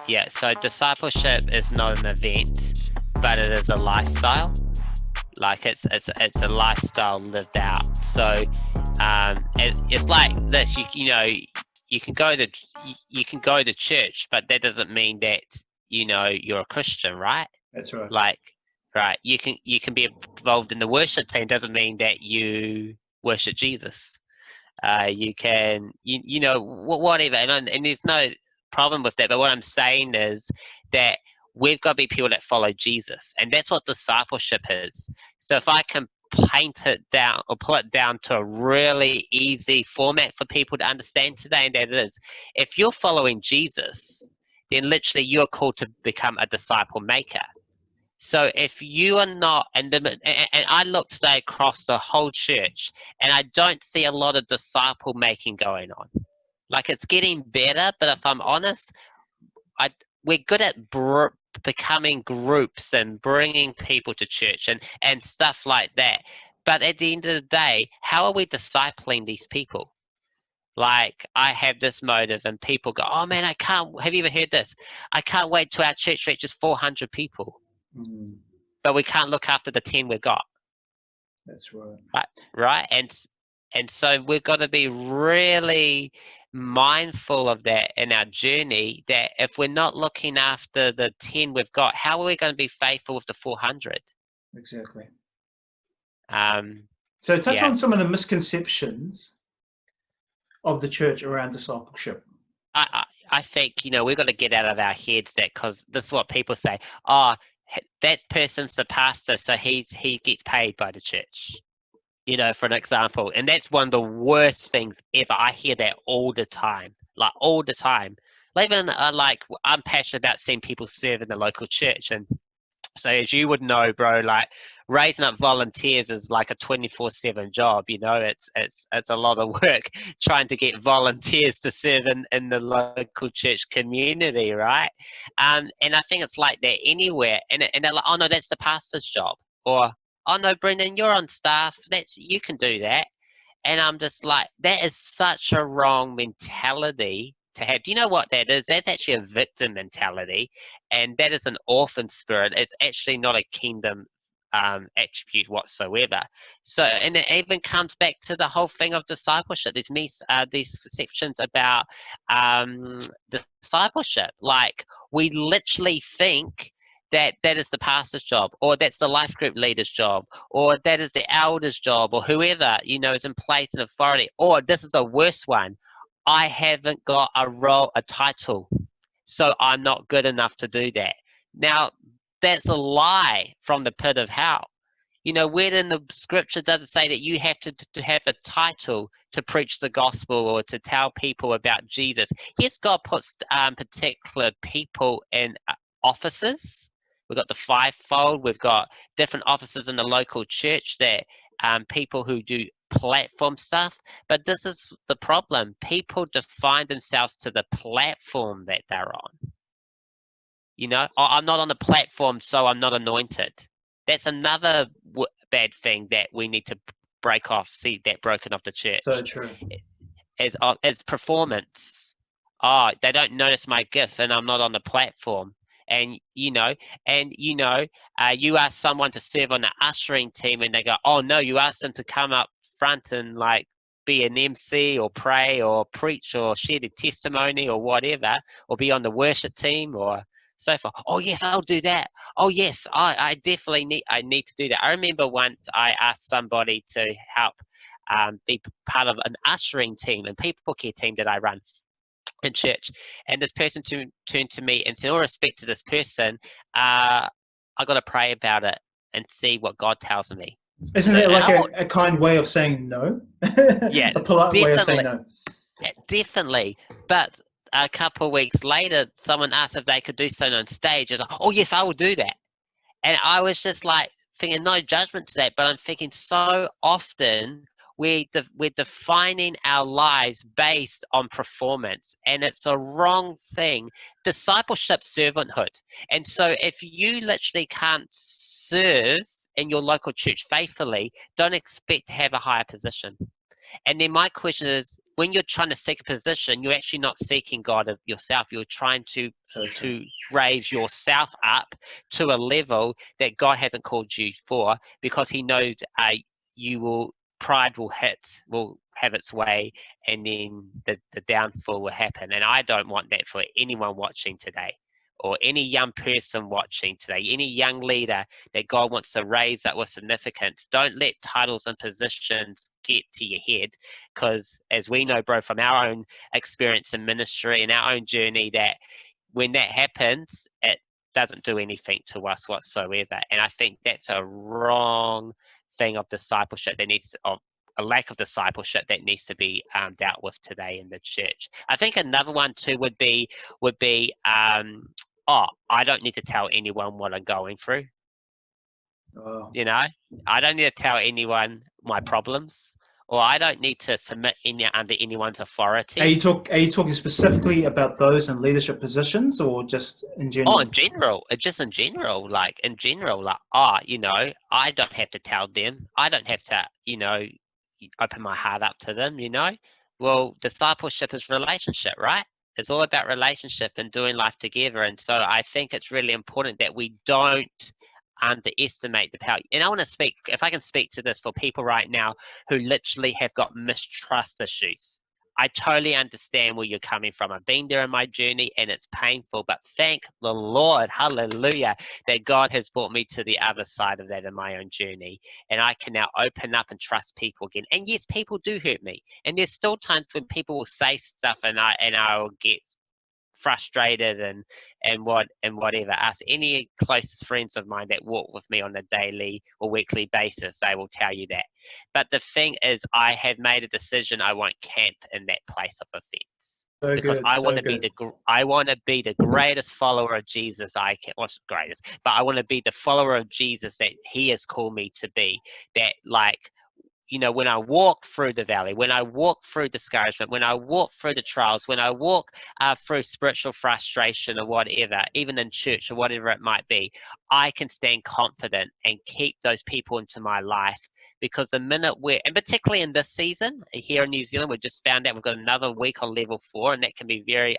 Yeah, so discipleship is not an event, but it is a lifestyle. Like it's a lifestyle lived out. So it's like this. You can go to church, but that doesn't mean that you're a Christian, right? That's right. Like, right, you can be involved in the worship team. Doesn't mean that you worship Jesus. You can whatever, and there's no problem with that. But what I'm saying is that we've got to be people that follow Jesus, and that's what discipleship is. So if I can paint it down or pull it down to a really easy format for people to understand today, and that is, if you're following Jesus, then literally you're called to become a disciple maker. So if you are not, and I look today across the whole church, and I don't see a lot of disciple making going on. Like, it's getting better, but if I'm honest, we're good at becoming groups and bringing people to church and stuff like that. But at the end of the day, how are we discipling these people? Like, I have this motive, and people go, "Oh man, I can't." Have you ever heard this? I can't wait till our church reaches 400 people. Mm, But we can't look after the 10 we've got. that's right. Right. And so we've got to be really mindful of that in our journey, that if we're not looking after the 10 we've got, how are we going to be faithful with the 400? Exactly. Um, So touch yeah. on some of the misconceptions of the church around discipleship. I think, we've got to get out of our heads that, because this is what people say, oh, that person's the pastor, so he gets paid by the church. For an example. And that's one of the worst things ever. I hear that all the time, like all the time. Even I'm passionate about seeing people serve in the local church. And so, as you would know, bro, like, raising up volunteers is like a 24/7 job. It's a lot of work trying to get volunteers to serve in the local church community, right? And I think it's like that anywhere. And they're like, oh no, that's the pastor's job. Or, oh no, Brendan, you're on staff. You can do that. And I'm just like, that is such a wrong mentality to have. Do you know what that is? That's actually a victim mentality, and that is an orphan spirit. It's actually not a kingdom attribute whatsoever. So, and it even comes back to the whole thing of discipleship. These sections about discipleship. Like, we literally think that is the pastor's job, or that's the life group leader's job, or that is the elder's job, or whoever is in place in authority. Or this is the worst one: I haven't got a title, so I'm not good enough to do that. Now, that's a lie from the pit of hell. Where in the scripture does it say that you have to have a title to preach the gospel or to tell people about Jesus? Yes, God puts particular people in offices. We've got the fivefold. We've got different offices in the local church that people who do platform stuff. But this is the problem. People define themselves to the platform that they're on. Oh, I'm not on the platform, so I'm not anointed. That's another bad thing that we need to break off. See that broken off the church. So true. As performance. Oh, they don't notice my gift, and I'm not on the platform. And you ask someone to serve on the ushering team, and they go, "Oh no, you asked them to come up front and like be an MC or pray or preach or share their testimony or whatever, or be on the worship team or so forth. Oh yes, I'll do that. Oh yes, I definitely need to do that." I remember once I asked somebody to help be part of an ushering team and people care team that I run in church, and this person turned to me and said, "All respect to this person, I got to pray about it and see what God tells me." Isn't it like a kind way of saying no? Yeah, a polite way of saying no. Definitely. But a couple of weeks later, someone asked if they could do something on stage. I was like, "Oh yes, I will do that." And I was just like thinking, no judgment to that, but I'm thinking so often we're defining our lives based on performance, and it's a wrong thing. Discipleship, servanthood. And so if you literally can't serve in your local church faithfully, don't expect to have a higher position. And then my question is, when you're trying to seek a position, you're actually not seeking God of yourself. You're trying to raise yourself up to a level that God hasn't called you for, because He knows pride will have its way, and then the downfall will happen. And I don't want that for anyone watching today, or any young person watching today, any young leader that God wants to raise up with significance. Don't let titles and positions get to your head, because as we know, bro, from our own experience in ministry and our own journey, that when that happens, it doesn't do anything to us whatsoever. And I think that's a wrong thing of discipleship that needs to, a lack of discipleship that needs to be dealt with today in the church. I think another one too would be I don't need to tell anyone what I'm going through. Oh. You know, I don't need to tell anyone my problems, or I don't need to submit under anyone's authority. Are you talking specifically about those in leadership positions, or just in general? Oh, in general, just in general, like I don't have to tell them. I don't have to, open my heart up to them. Well, discipleship is relationship, right? It's all about relationship and doing life together. And so I think it's really important that we don't underestimate the power. And I want to speak, if I can speak to this for people right now who literally have got mistrust issues. I totally understand where you're coming from. I've been there in my journey, and it's painful, but thank the Lord, hallelujah, that God has brought me to the other side of that in my own journey. And I can now open up and trust people again. And yes, people do hurt me. And there's still times when people will say stuff and I'll get frustrated and whatever. Ask any close friends of mine that walk with me on a daily or weekly basis, they will tell you that. But the thing is, I have made a decision. I won't camp in that place of offense, because I want to be the greatest follower of Jesus I can. What's greatest? But I want to be the follower of Jesus that He has called me to be. That, like, when I walk through the valley, when I walk through discouragement, when I walk through the trials, when I walk through spiritual frustration or whatever, even in church or whatever it might be, I can stand confident and keep those people into my life. Because the minute and particularly in this season here in New Zealand, we just found out we've got another week on level 4, and that can be very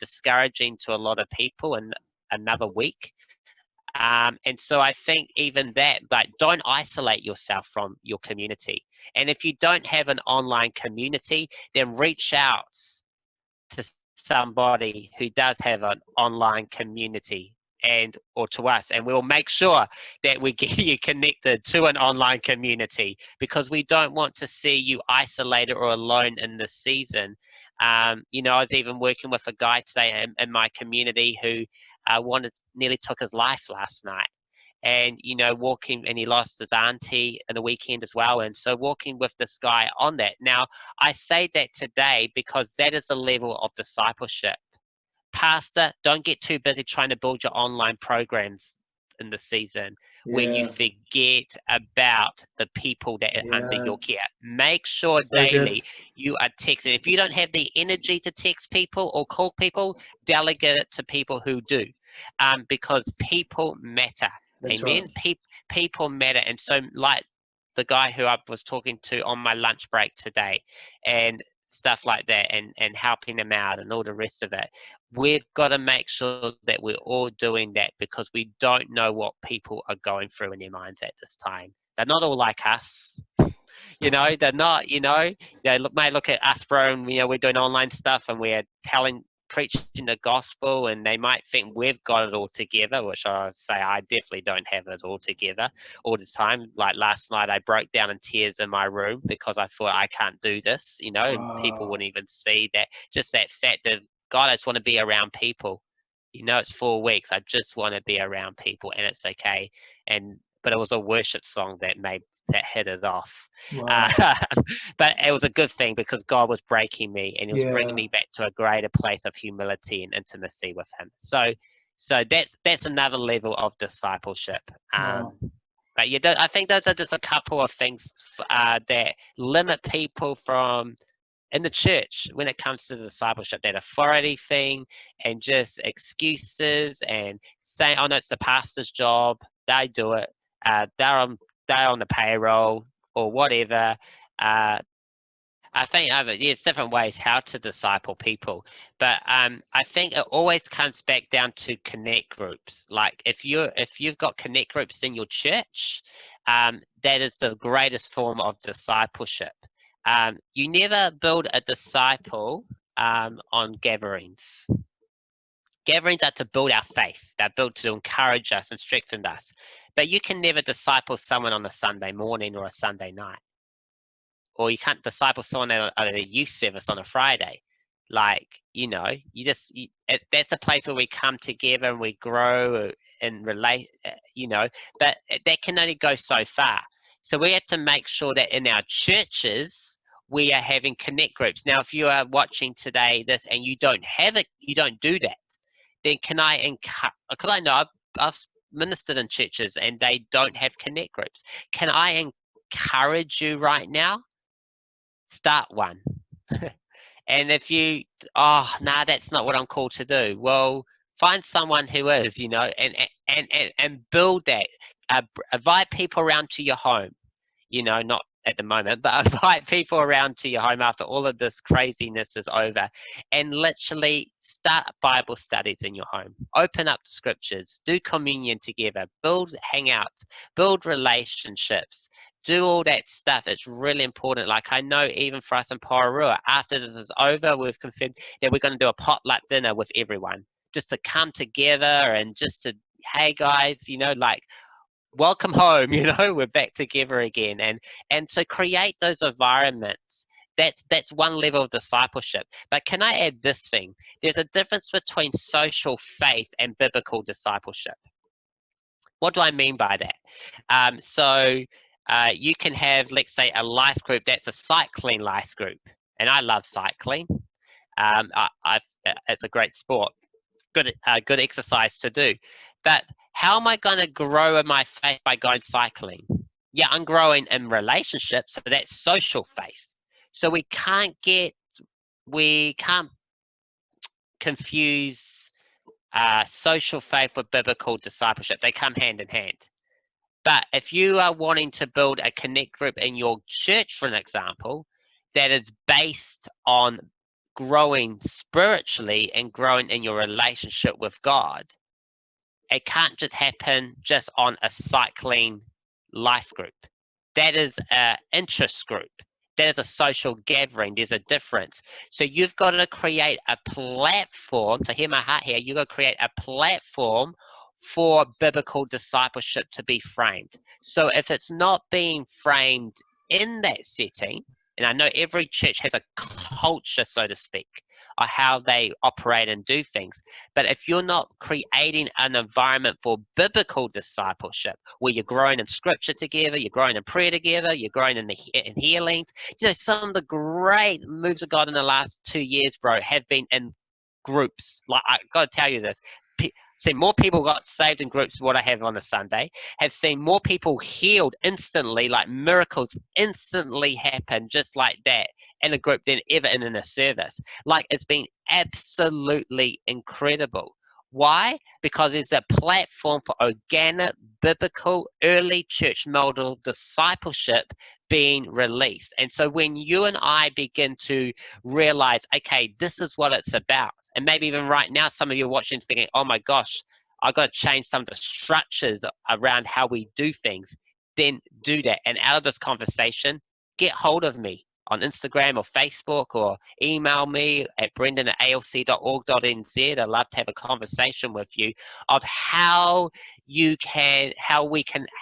discouraging to a lot of people, and another week. And so I think even that, like, don't isolate yourself from your community. And if you don't have an online community, then reach out to somebody who does have an online community, or to us, and we'll make sure that we get you connected to an online community, because we don't want to see you isolated or alone in this season. I was even working with a guy today in my community who nearly took his life last night. And, and he lost his auntie in the weekend as well. And so walking with this guy on that. Now, I say that today because that is a level of discipleship. Pastor, don't get too busy trying to build your online programs in the season where you forget about the people that are under your care. Make sure daily you are texting. If you don't have the energy to text people or call people, delegate it to people who do, because people matter. That's Amen. Right. People matter. And so, like the guy who I was talking to on my lunch break today, and stuff like that, and helping them out and all the rest of it, we've got to make sure that we're all doing that, because we don't know what people are going through in their minds at this time. They're not all like us. They're not, they may look at us, bro, and we're doing online stuff and we're preaching the gospel, and they might think we've got it all together, which I would say I definitely don't have it all together all the time. Like last night, I broke down in tears in my room because I thought, I can't do this, and people wouldn't even see that. Just that fact of, God, I just want to be around people. It's 4 weeks. I just want to be around people, and it's okay. But it was a worship song that hit it off. Wow. But it was a good thing, because God was breaking me, and He was bringing me back to a greater place of humility and intimacy with Him. So that's another level of discipleship. Wow. But I think those are just a couple of things that limit people from in the church when it comes to discipleship, that authority thing, and just excuses and saying, oh no, it's the pastor's job, they do it, they're on the payroll or whatever. I think there's different ways how to disciple people, but I think it always comes back down to connect groups. Like if you've got connect groups in your church, that is the greatest form of discipleship. You never build a disciple on gatherings. Gatherings are to build our faith. They're built to encourage us and strengthen us. But you can never disciple someone on a Sunday morning or a Sunday night. Or you can't disciple someone at a youth service on a Friday. Like, that's a place where we come together and we grow and relate, but that can only go so far. So we have to make sure that in our churches, we are having connect groups. Now, if you are watching today this and you don't have it, you don't do that, then can I encourage, because I know I've ministered in churches and they don't have connect groups. Can I encourage you right now? Start one. And if you, that's not what I'm called to do. Well, find someone who is, and build that. Invite people around to your home, not at the moment, but invite people around to your home after all of this craziness is over, and literally start Bible studies in your home. Open up the scriptures, do communion together, build hangouts, build relationships, do all that stuff. It's really important. Like I know even for us in Porirua, after this is over, we've confirmed that we're going to do a potluck dinner with everyone, just to come together and just to, hey guys, welcome home, we're back together again, and to create those environments. That's one level of discipleship. But can I add this thing? There's a difference between social faith and biblical discipleship. What do I mean by that? You can have, let's say, a life group that's a cycling life group, and I love cycling. It's a great sport, good exercise to do. But how am I going to grow in my faith by going cycling? Yeah, I'm growing in relationships, so that's social faith. So we can't confuse social faith with biblical discipleship. They come hand in hand. But if you are wanting to build a connect group in your church, for an example, that is based on growing spiritually and growing in your relationship with God, it can't just happen just on a cycling life group. That is an interest group. That is a social gathering. There's a difference. So you've got to create a platform. So hear my heart here. You've got to create a platform for biblical discipleship to be framed. So if it's not being framed in that setting, and I know every church has a culture, so to speak, of how they operate and do things, but if you're not creating an environment for biblical discipleship, where you're growing in scripture together, you're growing in prayer together, you're growing in healing, some of the great moves of God in the last 2 years, bro, have been in groups. Like, I got to tell you this. Seen more people got saved in groups, what I have on a Sunday, have seen more people healed instantly, like miracles instantly happen just like that in a group than ever in a service. Like, it's been absolutely incredible. Why? Because it's a platform for organic, biblical, early church model discipleship being released. And so when you and I begin to realize, okay, this is what it's about, and maybe even right now, some of you are watching thinking, oh my gosh, I've got to change some of the structures around how we do things, then do that. And out of this conversation, get hold of me on Instagram or Facebook, or email me at brendan@alc.org.nz. I'd love to have a conversation with you of how we can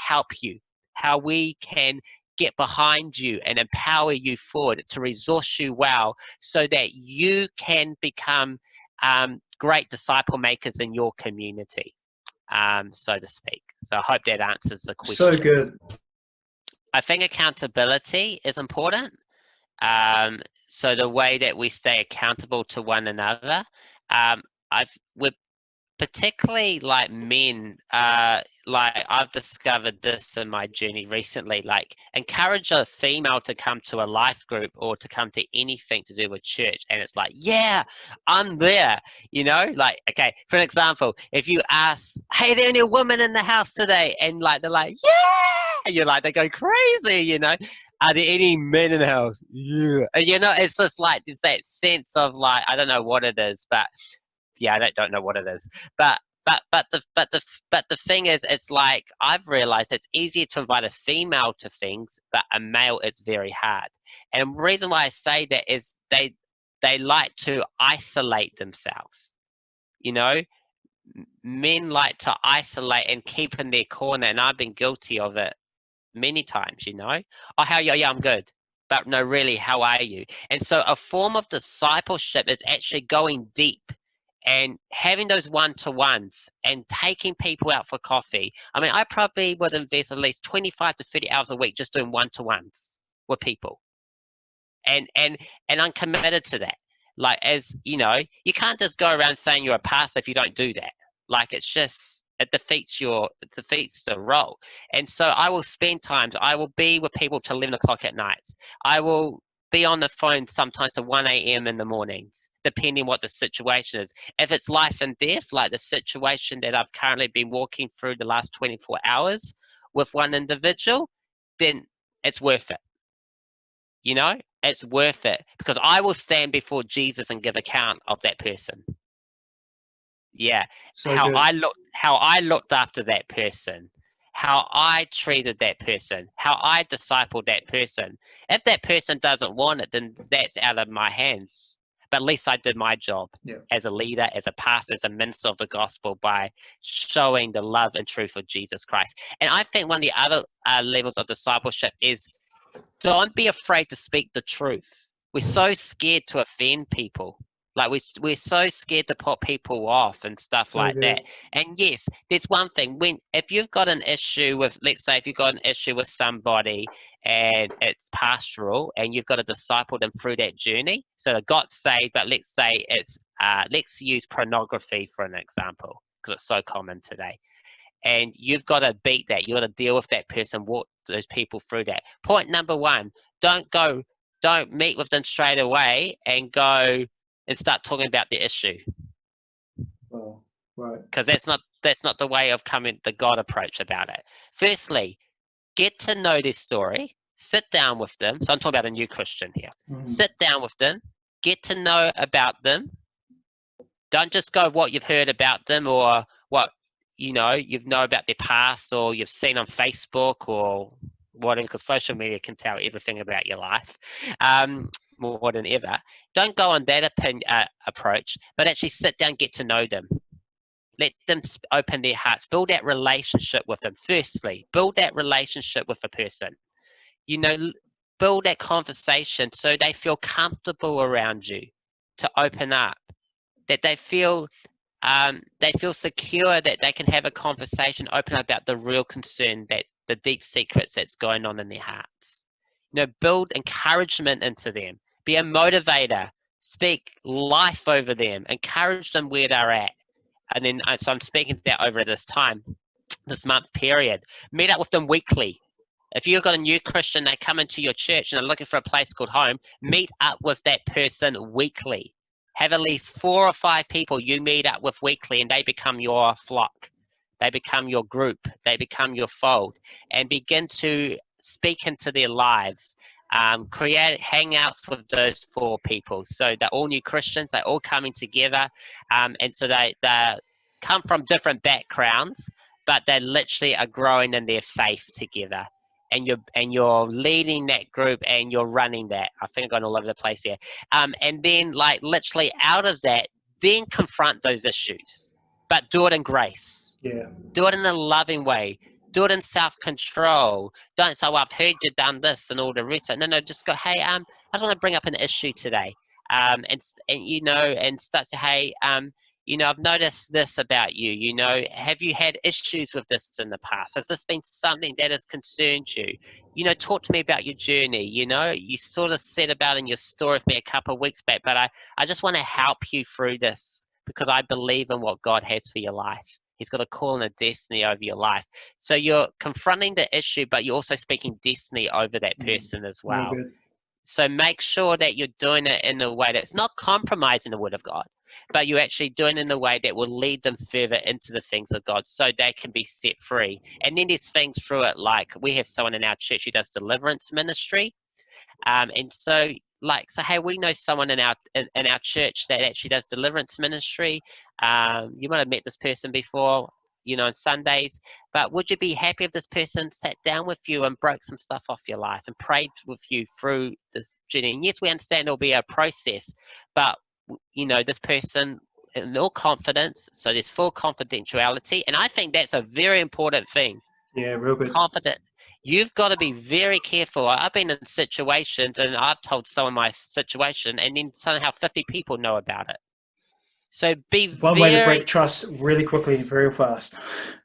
help you, how we can get behind you and empower you forward to resource you well, so that you can become great disciple makers in your community, so to speak. So I hope that answers the question. So good. I think accountability is important. So the way that we stay accountable to one another, we're particularly like men, like I've discovered this in my journey recently, like encourage a female to come to a life group or to come to anything to do with church, and it's like, yeah, I'm there, like, okay, for an example, if you ask, hey, there any women in the house today, and like they're like, yeah, you're like, they go crazy, are there any men in the house? Yeah. And, it's just like, there's that sense of like, I don't know what it is, but yeah, I don't know what it is. But the thing is, it's like, I've realized it's easier to invite a female to things, but a male is very hard. And the reason why I say that is they like to isolate themselves. Men like to isolate and keep in their corner, and I've been guilty of it many times. Oh, how are you? Yeah, I'm good. But no, really, how are you? And so a form of discipleship is actually going deep and having those one-to-ones and taking people out for coffee. I mean, I probably would invest at least 25 to 30 hours a week just doing one-to-ones with people. And I'm committed to that. Like, you can't just go around saying you're a pastor if you don't do that. Like, it defeats the role. And so I will spend times, I will be with people till 11 o'clock at night. I will be on the phone sometimes to 1 a.m. in the mornings, depending what the situation is. If it's life and death, like the situation that I've currently been walking through the last 24 hours with one individual, then it's worth it. It's worth it, because I will stand before Jesus and give account of that person. Yeah. So how good. I looked after that person, how I treated that person, how I discipled that person. If that person doesn't want it, then that's out of my hands. But at least I did my job as a leader, as a pastor, as a minister of the gospel, by showing the love and truth of Jesus Christ. And I think one of the other levels of discipleship is, don't be afraid to speak the truth. We're so scared to offend people. Like, we're so scared to put people off and stuff So like good. that. And yes, there's one thing. If you've got an issue with, let's say, if you've got an issue with somebody and it's pastoral and you've got to disciple them through that journey, so they got saved, but let's say it's, let's use pornography for an example, because it's so common today. And you've got to beat that. You've got to deal with that person, walk those people through that. Point number one, don't meet with them straight away and go and start talking about the issue. Oh, right. Because that's not the way of coming, the God approach about it. Firstly, get to know their story, sit down with them. So I'm talking about a new Christian here. Sit down with them, get to know about them. Don't just go what you've heard about them, or what you know about their past, or you've seen on Facebook or whatever, because social media can tell everything about your life more than ever. Don't go on that approach, but actually sit down, get to know them. Let them open their hearts, build that relationship with them. Firstly, build that relationship with a person. Build that conversation so they feel comfortable around you to open up, that they feel secure, that they can have a conversation, open up about the real concern, that the deep secrets that's going on in their hearts. Build encouragement into them. Be a motivator. Speak life over them. Encourage them where they're at. And then, so I'm speaking that over this month period. Meet up with them weekly. If you've got a new Christian, they come into your church and they're looking for a place called home, meet up with that person weekly. Have at least 4 or 5 people you meet up with weekly, and they become your flock. They become your group. They become your fold, and begin to speak into their lives. Create hangouts with those 4 people. So they're all new Christians. They're all coming together. And so they come from different backgrounds, but they literally are growing in their faith together. And you're leading that group, and you're running that. I think I've gone all over the place here. And then, like, literally out of that, then confront those issues, but do it in grace. Yeah. Do it in a loving way. Do it in self-control. Don't say, well, I've heard you've done this and all the rest of it. No, just go, hey, I just want to bring up an issue today. And start to, hey, I've noticed this about you. Have you had issues with this in the past? Has this been something that has concerned you? Talk to me about your journey. You sort of said about in your story with me a couple of weeks back, but I just want to help you through this, because I believe in what God has for your life. He's got a call and a destiny over your life. So you're confronting the issue, but you're also speaking destiny over that person as well. So make sure that you're doing it in a way that's not compromising the word of God, but you're actually doing it in a way that will lead them further into the things of God so they can be set free. And then there's things through it, like we have someone in our church who does deliverance ministry. And so hey, we know someone in our church that actually does deliverance ministry. You might have met this person before, on Sundays, but would you be happy if this person sat down with you and broke some stuff off your life and prayed with you through this journey? And yes, we understand there'll be a process, but this person in all confidence, so there's full confidentiality, and I think that's a very important thing. Yeah, real good. Confident. You've got to be very careful. I've been in situations and I've told someone my situation, and then somehow 50 people know about it. So be one way to break trust really quickly, very fast.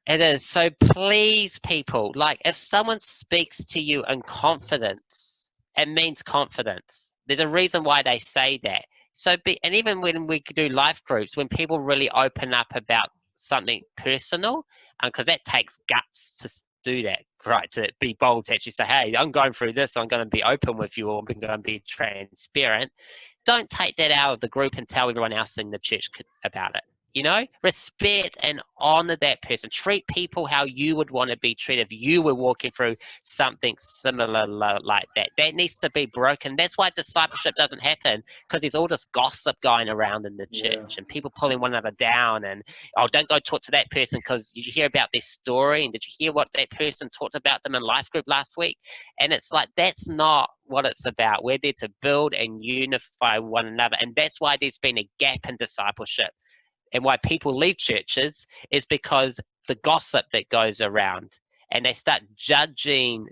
It is. So please, people, if someone speaks to you in confidence, it means confidence. There's a reason why they say that. And even when we do life groups, when people really open up about something personal, because that takes guts to do that, right? To be bold, to actually say, hey, I'm going through this, I'm going to be open with you, or I'm going to be transparent. Don't take that out of the group and tell everyone else in the church about it. Respect and honor that person. Treat people how you would want to be treated if you were walking through something similar like that. That needs to be broken. That's why discipleship doesn't happen, because there's all this gossip going around in the church and people pulling one another down and, don't go talk to that person because did you hear about their story and did you hear what that person talked about them in life group last week? And it's that's not what it's about. We're there to build and unify one another. And that's why there's been a gap in discipleship. And why people leave churches is because the gossip that goes around, and they start judging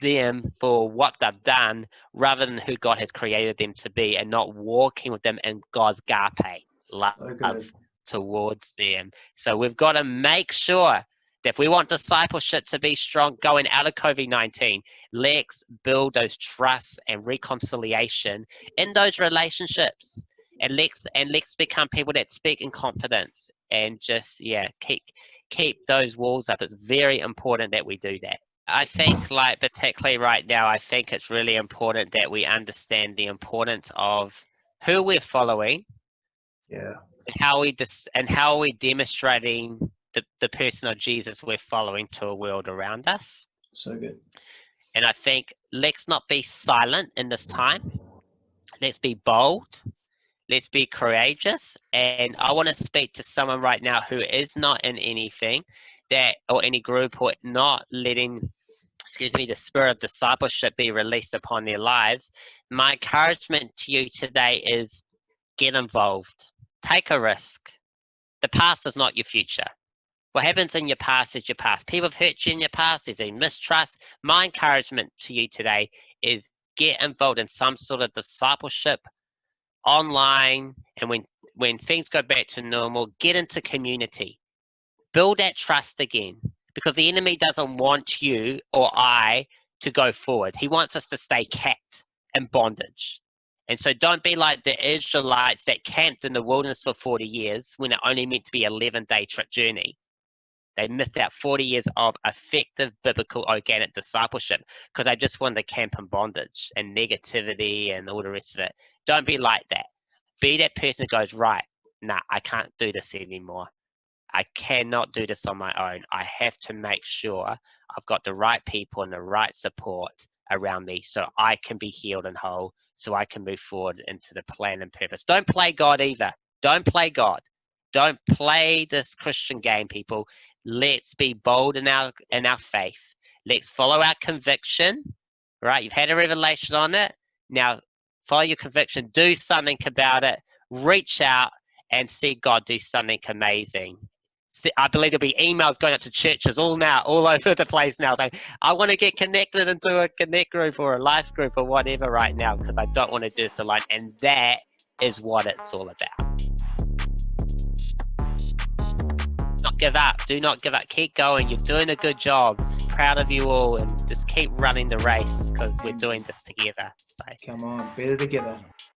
them for what they've done rather than who God has created them to be, and not walking with them in God's agape love towards them. So we've got to make sure that if we want discipleship to be strong going out of COVID-19, let's build those trusts and reconciliation in those relationships. And let's become people that speak in confidence and just keep those walls up. It's very important that we do that. I think particularly right now, I think it's really important that we understand the importance of who we're following. Yeah. And how are we demonstrating the person of Jesus we're following to a world around us. So good. And I think let's not be silent in this time. Let's be bold. Let's be courageous. And I want to speak to someone right now who is not in anything or any group, or not letting, the spirit of discipleship be released upon their lives. My encouragement to you today is get involved. Take a risk. The past is not your future. What happens in your past is your past. People have hurt you in your past. There's a mistrust. My encouragement to you today is get involved in some sort of discipleship online, and when things go back to normal, get into community. Build that trust again, because the enemy doesn't want you or I to go forward. He wants us to stay capped in bondage. And so don't be like the Israelites that camped in the wilderness for 40 years when it only meant to be an 11-day trip journey. They missed out 40 years of effective biblical organic discipleship because they just wanted to camp in bondage and negativity and all the rest of it. Don't be like that. Be that person who goes, right, nah, I can't do this anymore. I cannot do this on my own. I have to make sure I've got the right people and the right support around me so I can be healed and whole, so I can move forward into the plan and purpose. Don't play God either. Don't play God. Don't play this Christian game, people. Let's be bold in our faith. Let's follow our conviction, right? You've had a revelation on it. Now, follow your conviction. Do something about it. Reach out and see God do something amazing. I believe there'll be emails going out to churches all over the place now saying, I want to get connected into a connect group or a life group or whatever right now because I don't want to do this alone. And that is what it's all about. Not give up. Do not give up. Keep going. You're doing a good job. Proud of you all, and just keep running the race because we're doing this together. So come on, better together.